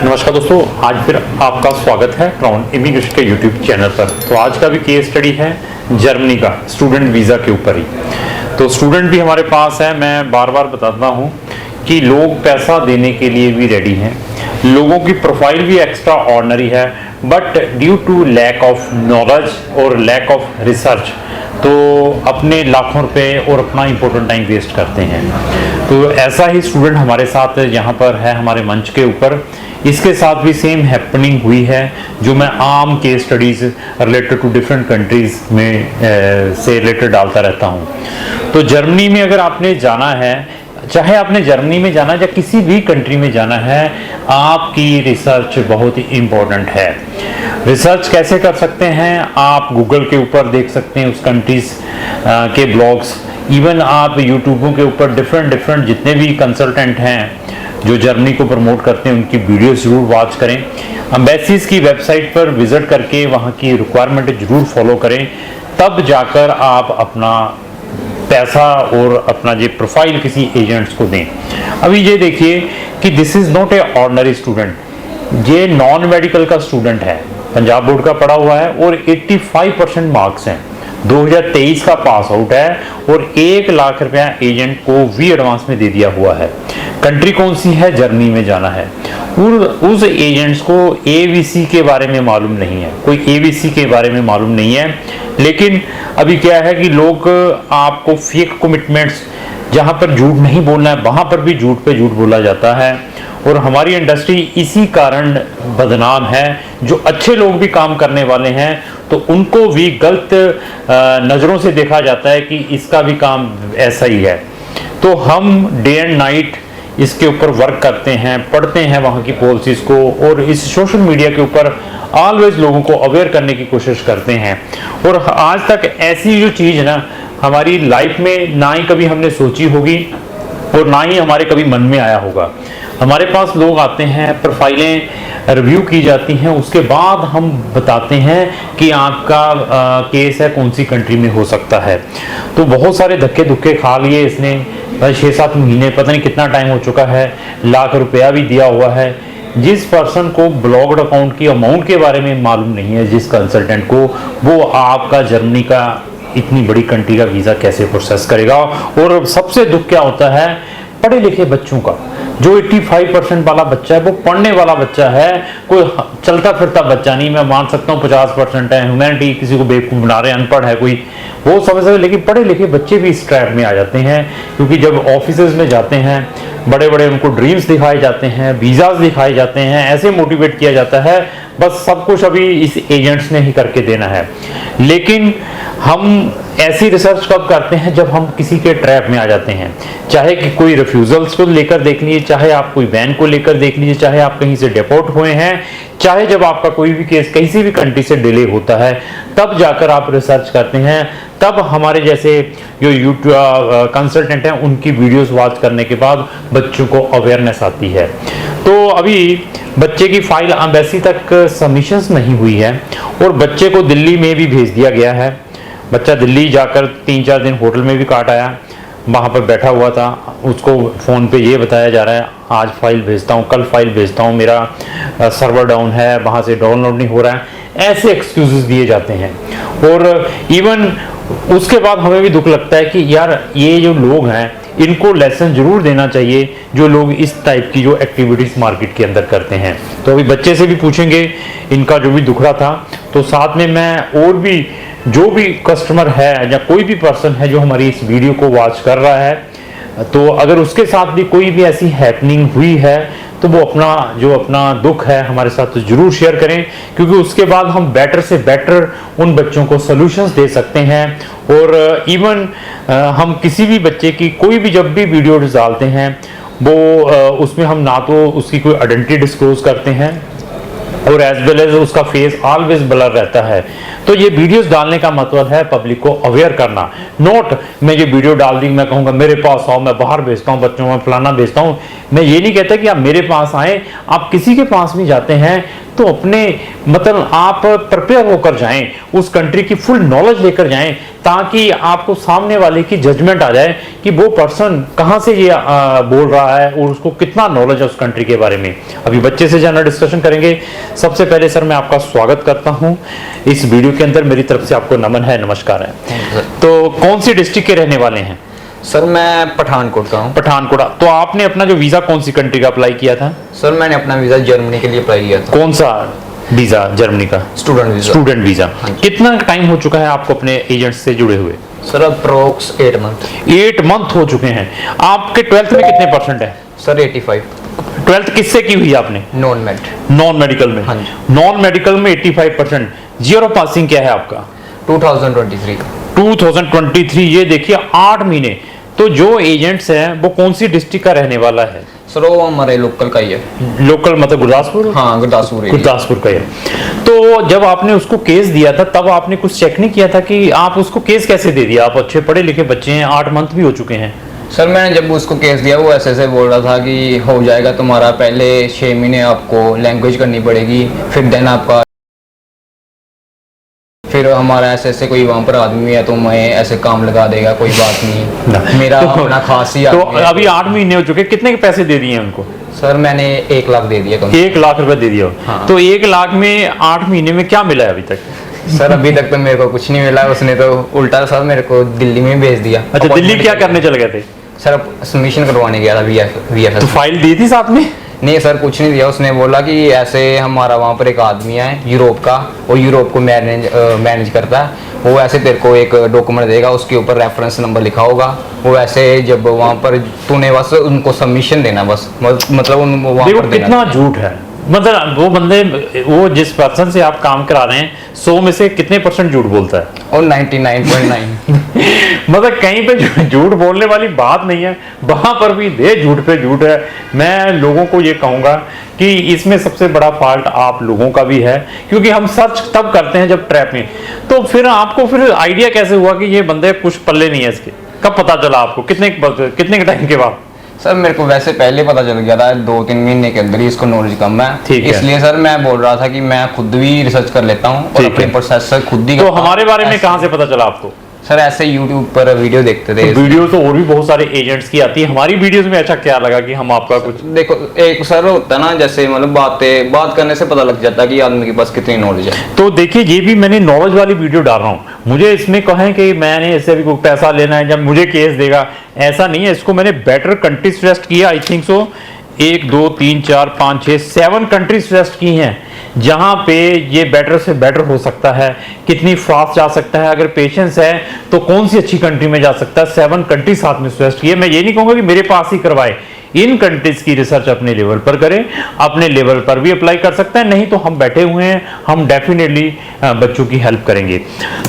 नमस्कार दोस्तों, आज फिर आपका स्वागत है क्राउन इमिग्रेशन के यूट्यूब चैनल पर। तो आज का भी केस स्टडी है जर्मनी का स्टूडेंट वीज़ा के ऊपर ही। तो स्टूडेंट भी हमारे पास है। मैं बार बार बताता हूँ कि लोग पैसा देने के लिए भी रेडी हैं, लोगों की प्रोफाइल भी एक्स्ट्रा ऑर्डिनरी है, but due to lack of knowledge और लैक ऑफ रिसर्च तो अपने लाखों रुपए और अपना इम्पोर्टेंट टाइम वेस्ट करते हैं। तो ऐसा ही स्टूडेंट हमारे साथ यहाँ पर है हमारे मंच के ऊपर। इसके साथ भी सेम हैपनिंग हुई है जो मैं आम case studies related to different countries में से रिलेटेड डालता रहता हूँ। तो जर्मनी में अगर आपने जाना है, चाहे आपने जर्मनी में जाना है या किसी भी कंट्री में जाना है, आपकी रिसर्च बहुत ही इम्पोर्टेंट है। रिसर्च कैसे कर सकते हैं? आप गूगल के ऊपर देख सकते हैं उस कंट्रीज़ के ब्लॉग्स। इवन आप यूट्यूबों के ऊपर डिफरेंट जितने भी कंसल्टेंट हैं जो जर्मनी को प्रमोट करते हैं उनकी वीडियोस जरूर वॉच करें। एम्बेसीज की वेबसाइट पर विजिट करके वहाँ की रिक्वायरमेंट जरूर फॉलो करें, तब जाकर आप अपना पैसा और अपना ये प्रोफाइल किसी एजेंट्स को दें। अभी ये देखिए कि this is not a ordinary student, ये नॉन मेडिकल का स्टूडेंट है, पंजाब बोर्ड का पढ़ा हुआ है और 85% मार्क्स हैं, 2023 का पास आउट है और 1 लाख रुपया एजेंट को वी एडवांस में दे दिया हुआ है। कंट्री कौन सी है? जर्मनी में जाना है। उस एजेंट्स को एवीसी के बारे में मालूम नहीं है, कोई एवीसी के बारे में मालूम नहीं है। लेकिन अभी क्या है कि लोग आपको फेक कमिटमेंट्स, जहां पर झूठ नहीं बोलना है वहां पर भी झूठ पे झूठ बोला जाता है और हमारी इंडस्ट्री इसी कारण बदनाम है। जो अच्छे लोग भी काम करने वाले हैं तो उनको भी गलत नज़रों से देखा जाता है कि इसका भी काम ऐसा ही है। तो हम डे एंड नाइट इसके ऊपर वर्क करते हैं, पढ़ते हैं वहाँ की पॉलिसीज़ को और इस सोशल मीडिया के ऊपर ऑलवेज लोगों को अवेयर करने की कोशिश करते हैं। और आज तक ऐसी जो चीज़ है ना हमारी लाइफ में ना ही कभी हमने सोची होगी और ना ही हमारे कभी मन में आया होगा। हमारे पास लोग आते हैं, प्रोफाइलें रिव्यू की जाती हैं, उसके बाद हम बताते हैं कि आपका केस है कौन सी कंट्री में हो सकता है। तो बहुत सारे धक्के धुक्के खा लिए इसने, 6-7 महीने, पता नहीं कितना टाइम हो चुका है, लाख रुपया भी दिया हुआ है। जिस पर्सन को ब्लॉक्ड अकाउंट की अमाउंट के बारे में मालूम नहीं है, जिस कंसल्टेंट को, वो आपका जर्मनी का इतनी बड़ी कंट्री का वीज़ा कैसे प्रोसेस करेगा। और सबसे दुख क्या होता है, पढ़े लिखे बच्चों का, जो 85% वाला बच्चा है वो पढ़ने वाला बच्चा है, कोई चलता फिरता बच्चा नहीं। मैं मान सकता हूँ 50% है ह्यूमैनिटी, किसी को बेवकूफ़ बना रहे हैं, अनपढ़ है कोई, वो समझ सकते। लेकिन पढ़े लिखे बच्चे भी इस ट्रैप में आ जाते हैं, क्योंकि जब ऑफिसेज में जाते हैं बड़े बड़े उनको ड्रीम्स दिखाए जाते हैं, वीज़ाज दिखाए जाते हैं, ऐसे मोटिवेट किया जाता है बस सब कुछ अभी इस एजेंट्स ने ही करके देना है। लेकिन हम ऐसी रिसर्च कब करते हैं? जब हम किसी के ट्रैप में आ जाते हैं। चाहे कि कोई रिफ्यूजल्स को लेकर देख लीजिए, चाहे आप कोई बैन को लेकर देख लीजिए, चाहे आप कहीं से डिपोर्ट हुए हैं, चाहे जब आपका कोई भी केस किसी भी कंट्री से डिले होता है, तब जाकर आप रिसर्च करते हैं। तब हमारे जैसे जो यूट्यूब कंसल्टेंट हैं उनकी वीडियोस वॉच करने के बाद बच्चों को अवेयरनेस आती है। तो अभी बच्चे की फाइल एम्बेसी तक सबमिशंस नहीं हुई है और बच्चे को दिल्ली में भी भेज दिया गया है। बच्चा दिल्ली जाकर 3-4 दिन होटल में भी काट आया, वहाँ पर बैठा हुआ था। उसको फ़ोन पे ये बताया जा रहा है आज फाइल भेजता हूँ, कल फाइल भेजता हूँ, मेरा सर्वर डाउन है, वहाँ से डाउनलोड नहीं हो रहा है। ऐसे एक्सक्यूजेस दिए जाते हैं। और इवन उसके बाद हमें भी दुख लगता है कि यार ये जो लोग हैं इनको लेसन जरूर देना चाहिए, जो लोग इस टाइप की जो एक्टिविटीज़ मार्केट के अंदर करते हैं। तो अभी बच्चे से भी पूछेंगे इनका जो भी दुख रहा था। तो साथ में मैं और भी जो भी कस्टमर है या कोई भी पर्सन है जो हमारी इस वीडियो को वॉच कर रहा है, तो अगर उसके साथ भी कोई भी ऐसी हैपनिंग हुई है तो वो अपना दुख है हमारे साथ तो जरूर शेयर करें, क्योंकि उसके बाद हम बेटर से बेटर उन बच्चों को सॉल्यूशंस दे सकते हैं। और इवन हम किसी भी बच्चे की कोई भी जब भी वीडियो डालते हैं वो उसमें हम ना तो उसकी कोई आइडेंटिटी डिस्क्लोज करते हैं और एज वेल एज उसका फेस ऑलवेज ब्लर रहता है। तो ये वीडियोस डालने का मतलब है पब्लिक को अवेयर करना। नोट मैं ये वीडियो डाल दी, मैं कहूँगा मेरे पास आओ, मैं बाहर भेजता हूँ बच्चों में फलाना भेजता हूँ। मैं ये नहीं कहता कि आप मेरे पास आए, आप किसी के पास भी जाते हैं तो अपने मतलब आप प्रिपेयर होकर जाएं, उस कंट्री की फुल नॉलेज लेकर जाएं, ताकि आपको सामने वाले की जजमेंट आ जाए कि वो पर्सन कहाँ से ये बोल रहा है और उसको कितना नॉलेज है उस कंट्री के बारे में। अभी बच्चे से जनरल डिस्कशन करेंगे। सबसे पहले सर मैं आपका स्वागत करता हूँ इस वीडियो के अंदर, मेरी तरफ से आपको नमन है, नमस्कार है। तो कौन सी डिस्ट्रिक्ट के रहने वाले हैं? सर मैं पठानकोट का हूँ। पठानकोट। तो आपने अपना जो वीजा कौन सी कंट्री का अप्लाई किया था? सर मैंने अपना वीजा जर्मनी के लिए अप्लाई किया था। कौन सा वीजा जर्मनी का? Student visa. Student visa. कितना टाइम हो चुका है आपको अपने एजेंट से जुड़े हुए? Sir approx 8 month. 8 मंथ हो चुके हैं। आपके 12th में कितने परसेंट है? सर 85। 12th किससे की हुई आपने? Non made. नॉन मेडिकल में? हाँ जी। नॉन मेडिकल में 85%। जीरो पासिंग क्या है आपका? 2023। 2023। ये देखिए 8 महीने। तो जो एजेंट्स हैं वो कौन सी डिस्ट्रिक्ट का रहने वाला है? सर वो हमारे लोकल का ही है। लोकल मतलब गुरदासपुर? हाँ गुरदासपुर। गुरदासपुर का है। तो जब आपने उसको केस दिया था तब आपने कुछ चेक नहीं किया था कि आप उसको केस कैसे दे दिया? आप अच्छे पढ़े लिखे बच्चे हैं, 8 मंथ भी हो चुके हैं। सर मैंने जब उसको केस दिया वो ऐसे बोल रहा था कि हो जाएगा तुम्हारा, पहले 6 महीने आपको लैंग्वेज करनी पड़ेगी, फिर देन आपका, फिर हमारा ऐसे कोई वहाँ पर आदमी है तो मैं ऐसे काम लगा देगा, कोई बात नहीं, मेरा तो, अपना खास ही तो आदमी है। अभी 8 महीने हो चुके, कितने के पैसे दे दिए उनको? सर मैंने 1 लाख दे दिया। 1 लाख रुपए दे दिया। हाँ। तो 1 लाख में 8 महीने में क्या मिला है अभी तक? सर अभी तक तो मेरे को कुछ नहीं मिला, उसने तो उल्टा सर मेरे को दिल्ली में भेज दिया। अच्छा, दिल्ली क्या करने चले गए थे? सर सबमिशन करवाने गया था VFS। तो फाइल दी थी साथ में? नहीं सर कुछ नहीं दिया, उसने बोला कि ऐसे हमारा वहाँ पर एक आदमी है यूरोप का, वो यूरोप को मैनेज करता है, वो ऐसे तेरे को एक डॉक्यूमेंट देगा, उसके ऊपर रेफरेंस नंबर लिखा होगा, वो ऐसे जब वहाँ पर तूने बस उनको सबमिशन देना, बस मतलब उन वहाँ पर कितना झूठ है। मतलब वो बंदे, वो जिस पर्सन से आप काम करा रहे हैं 100 में से कितने % झूठ बोलता है? और 99.9। मतलब कहीं पे झूठ बोलने वाली बात नहीं है, वहां पर भी दे झूठ पे झूठ है। मैं लोगों को ये कहूंगा कि इसमें सबसे बड़ा फॉल्ट आप लोगों का भी है, क्योंकि हम सर्च तब करते हैं जब ट्रैप में। तो फिर आपको फिर आइडिया कैसे हुआ कि ये बंदे कुछ पल्ले नहीं है इसके? कब पता चला आपको? कितने के टाइम के बाद? सर मेरे को वैसे पहले पता चल गया था, 2-3 महीने के अंदर ही इसको नॉलेज कम है, इसलिए सर मैं बोल रहा था कि मैं खुद भी रिसर्च कर लेता हूँ और अपने प्रोसेस खुद ही। तो हमारे बारे में कहाँ से पता चला आपको? सर ऐसे YouTube पर वीडियो देखते थे। तो वीडियो तो और भी बहुत सारे एजेंट्स की आती है, हमारी वीडियोस में अच्छा क्या लगा कि हम आपका कुछ देखो, एक सर होता है ना, जैसे मतलब बात करने से पता लग जाता है कि आदमी के पास कितनी नॉलेज है। तो देखिए ये भी मैंने नॉलेज वाली वीडियो डाल रहा हूँ, मुझे इसमें कहें कि मैंने इससे भी कोई पैसा लेना है जब मुझे केस देगा, ऐसा नहीं है। इसको मैंने बेटर कंट्री सजेस्ट किया, I think so 1 2 3 4 5 6 7 country suggest की हैं जहां पे ये बेटर से बेटर हो सकता है, कितनी फास्ट जा सकता है, अगर पेशेंस है तो कौन सी अच्छी कंट्री में जा सकता है। 7 कंट्री साथ में सजेस्ट किए। मैं ये नहीं कहूंगा कि मेरे पास ही करवाए, इन कंट्रीज की रिसर्च अपने लेवल पर करें, अपने लेवल पर भी अप्लाई कर सकते हैं, नहीं तो हम बैठे हुए हैं, हम डेफिनेटली बच्चों की हेल्प करेंगे।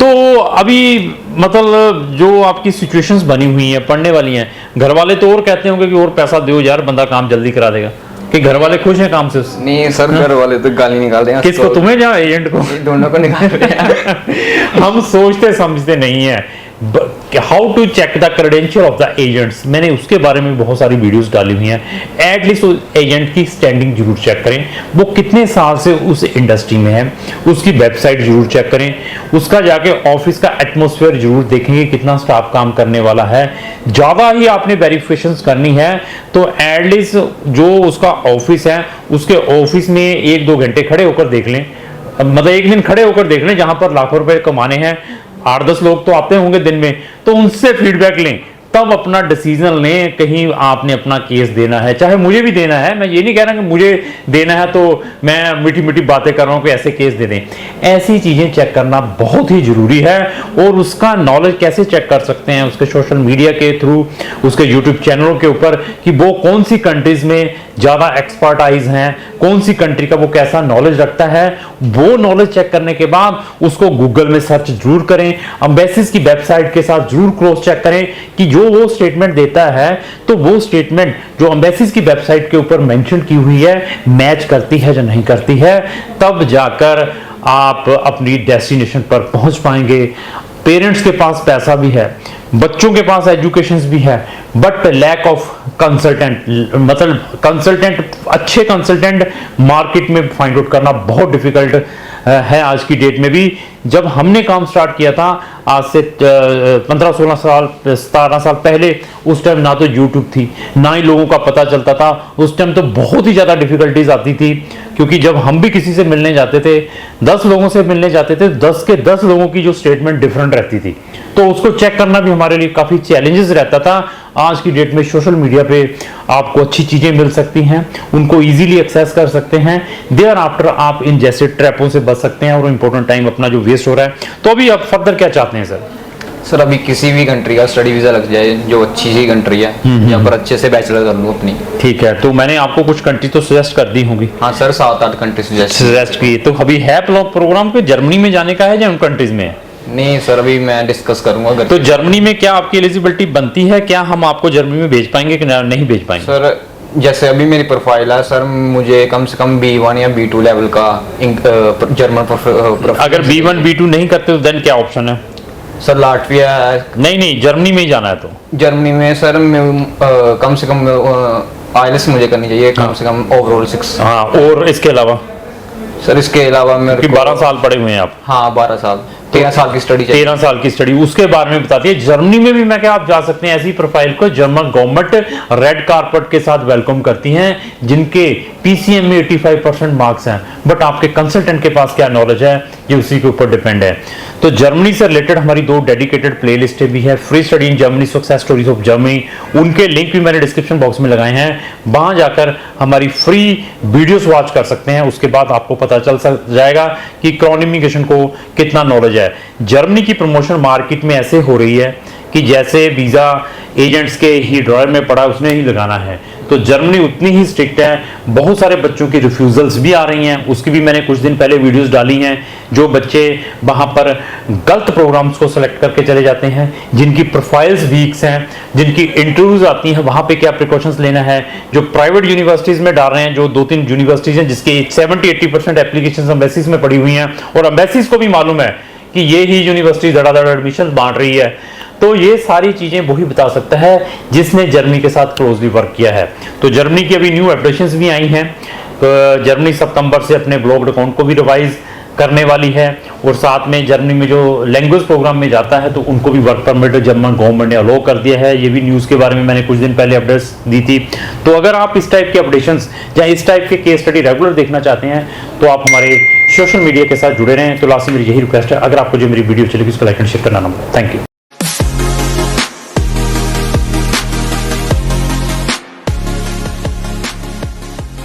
तो अभी मतलब जो आपकी सिचुएशंस बनी हुई हैं, पढ़ने वाली हैं, घर वाले तो और कहते होंगे कि और पैसा दो यार, बंदा काम जल्दी करा देगा, कि घर वाले खुश हैं काम से? नहीं सर, घर वाले तो गाली निकाल देंगे। किसको, तुम्हें या एजेंट को? दोनों को निकाल रहे हैं। हम सोचते समझते नहीं है। How to check the credential of the agents, मैंने उसके बारे में बहुत सारी वीडियोस डाली हुई हैं। एटलीस्ट उस एजेंट की स्टैंडिंग जरूर चेक करें, वो कितने साल से उस इंडस्ट्री में है, उसकी वेबसाइट जरूर चेक करें, उसका जाके ऑफिस का एटमॉस्फेयर जरूर देखेंगे, कितना स्टाफ काम करने वाला है। ज़्यादा ही आपने वेरिफिकेशंस करनी है तो एटलीस्ट जो उसका ऑफिस है उसके ऑफिस में 1-2 घंटे खड़े होकर देख लें, मतलब एक दिन खड़े होकर देख लें, जहां पर लाखों रुपए कमाने हैं, 8-10 लोग तो आते होंगे दिन में, तो उनसे फीडबैक लें, तब अपना डिसीजन लें। कहीं आपने अपना केस देना है, चाहे मुझे भी देना है, मैं ये नहीं कह रहा कि मुझे देना है तो मैं मीठी मीठी बातें कर रहा हूं कि ऐसे केस दे दें। ऐसी चीजें चेक करना बहुत ही जरूरी है। और उसका नॉलेज कैसे चेक कर सकते हैं? उसके सोशल मीडिया के थ्रू, उसके यूट्यूब चैनलों के ऊपर, कि वो कौन सी कंट्रीज में ज्यादा एक्सपर्टाइज हैं, कौन सी कंट्री का वो कैसा नॉलेज रखता है। वो नॉलेज चेक करने के बाद उसको गूगल में सर्च जरूर करें, एम्बेसीज की वेबसाइट के साथ जरूर क्रॉस चेक करें कि जो वो स्टेटमेंट देता है तो वो स्टेटमेंट जो एम्बेसीज की वेबसाइट के ऊपर मेंशन की हुई है मैच करती है या नहीं करती है। तब जाकर आप अपनी डेस्टिनेशन पर पहुंच पाएंगे। पेरेंट्स के पास पैसा भी है, बच्चों के पास एजुकेशन भी है बट लैक ऑफ कंसल्टेंट, मतलब कंसल्टेंट, अच्छे कंसल्टेंट मार्केट में फाइंड आउट करना बहुत डिफिकल्ट है आज की डेट में भी। जब हमने काम स्टार्ट किया था आज से 15-16 साल 17 साल पहले, उस टाइम ना तो यूट्यूब थी ना ही लोगों का पता चलता था। उस टाइम तो बहुत ही ज़्यादा डिफिकल्टीज आती थी, क्योंकि जब हम भी किसी से मिलने जाते थे, 10 लोगों से मिलने जाते थे, 10 के 10 लोगों की जो स्टेटमेंट डिफरेंट रहती थी, तो उसको चेक करना भी हमारे लिए काफ़ी चैलेंजेस रहता था। आज की डेट में सोशल मीडिया पे आपको अच्छी चीज़ें मिल सकती हैं, उनको इजीली एक्सेस कर सकते हैं, देयर आफ्टर आप इन जैसे ट्रैपों से बच सकते हैं और इंपॉर्टेंट टाइम अपना जो वेस्ट हो रहा है। तो अभी आप फर्दर क्या चाहते हैं सर? सर अभी किसी भी कंट्री का स्टडी वीज़ा लग जाए जो अच्छी सी कंट्री है, यहाँ पर अच्छे से बैचलर कर लूँ अपनी। ठीक है, तो मैंने आपको कुछ कंट्री तो सजेस्ट कर दी होंगी। हाँ सर, 7-8 कंट्री सजेस्ट की, तो अभी है प्रोग्राम पे जर्मनी में जाने का है या उन कंट्रीज में है? नहीं सर, अभी मैं डिस्कस करूंगा अगर। तो जर्मनी में क्या आपकी एलिजिबिलिटी बनती है? क्या हम आपको जर्मनी में भेज पाएंगे कि नहीं भेज पाएंगे? सर जैसे अभी मेरी प्रोफाइल है सर, मुझे कम से कम B1 या B2 लेवल का जर्मन अगर B1 B2 नहीं करते तो देन क्या ऑप्शन है? Sir Latvia. नहीं, जर्मनी में ही जाना है तो। जर्मनी में सर कम से कम IELTS मुझे करनी चाहिए, कम से कम ओवरऑल 6। हाँ, और इसके अलावा? सर इसके अलावा मेरे 12 साल पढ़े हुए हैं आप? हाँ 12 साल, 13 साल की स्टडी चाहिए। 13 साल की स्टडी, उसके बारे में बताती है। जर्मनी में भी मैं क्या आप जा सकते हैं, ऐसी प्रोफाइल को जर्मन गवर्नमेंट रेड कारपेट के साथ वेलकम करती हैं, जिनके PCM में 85% मार्क्स हैं, बट आपके कंसल्टेंट के पास क्या नॉलेज है ये उसी के ऊपर डिपेंड है। तो जर्मनी से रिलेटेड हमारी 2 डेडिकेटेड प्लेलिस्टें भी है, free study in Germany, success stories of Germany, उनके लिंक भी मैंने डिस्क्रिप्शन बॉक्स में लगाए हैं। वहां जाकर हमारी फ्री वीडियोस वॉच कर सकते हैं, उसके बाद आपको पता चल जाएगा कि कम्युनिकेशन को कितना नॉलेज है। जर्मनी की प्रमोशन मार्केट में ऐसे हो रही है कि जैसे वीजा एजेंट्स के ही ड्रॉयर में पड़ा उसने ही लगाना है। तो जर्मनी उतनी ही स्ट्रिक्ट है, बहुत सारे बच्चों की रिफ्यूजल्स भी आ रही हैं, उसकी भी मैंने कुछ दिन पहले वीडियोस डाली हैं। जो बच्चे वहां पर गलत प्रोग्राम्स को सेलेक्ट करके चले जाते हैं, जिनकी प्रोफाइल्स वीक्स हैं, जिनकी इंटरव्यूज आती हैं, वहां पे क्या प्रिकॉशंस लेना है। जो प्राइवेट यूनिवर्सिटीज में डाल रहे हैं, जो 2-3 यूनिवर्सिटीज हैं जिसके 70-80% एप्लीकेशन एम्बेसीज में पड़ी हुई हैं, और एम्बेसीज को भी मालूम है कि ये ही यूनिवर्सिटी धड़ाधड़ एडमिशन बांट रही है। तो ये सारी चीजें वही बता सकता है जिसने जर्मनी के साथ क्लोजली वर्क किया है। तो जर्मनी की अभी न्यू अपडेशंस भी आई हैं। तो जर्मनी सितंबर से अपने ब्लॉग्ड अकाउंट को भी रिवाइज करने वाली है, और साथ में जर्मनी में जो लैंग्वेज प्रोग्राम में जाता है तो उनको भी वर्क परमिट जर्मन गवर्नमेंट ने अलो कर दिया है। ये भी न्यूज़ के बारे में मैंने कुछ दिन पहले अपडेट्स दी थी। तो अगर आप इस टाइप के अपडेशंस या इस टाइप के केस स्टडी रेगुलर देखना चाहते हैं तो आप हमारे सोशल मीडिया के साथ जुड़े रहें। तो लास्ट में मेरी यही रिक्वेस्ट है, अगर आपको जो मेरी वीडियो चलेगी उसको लाइक एंड शेयर करना ना। Thank you.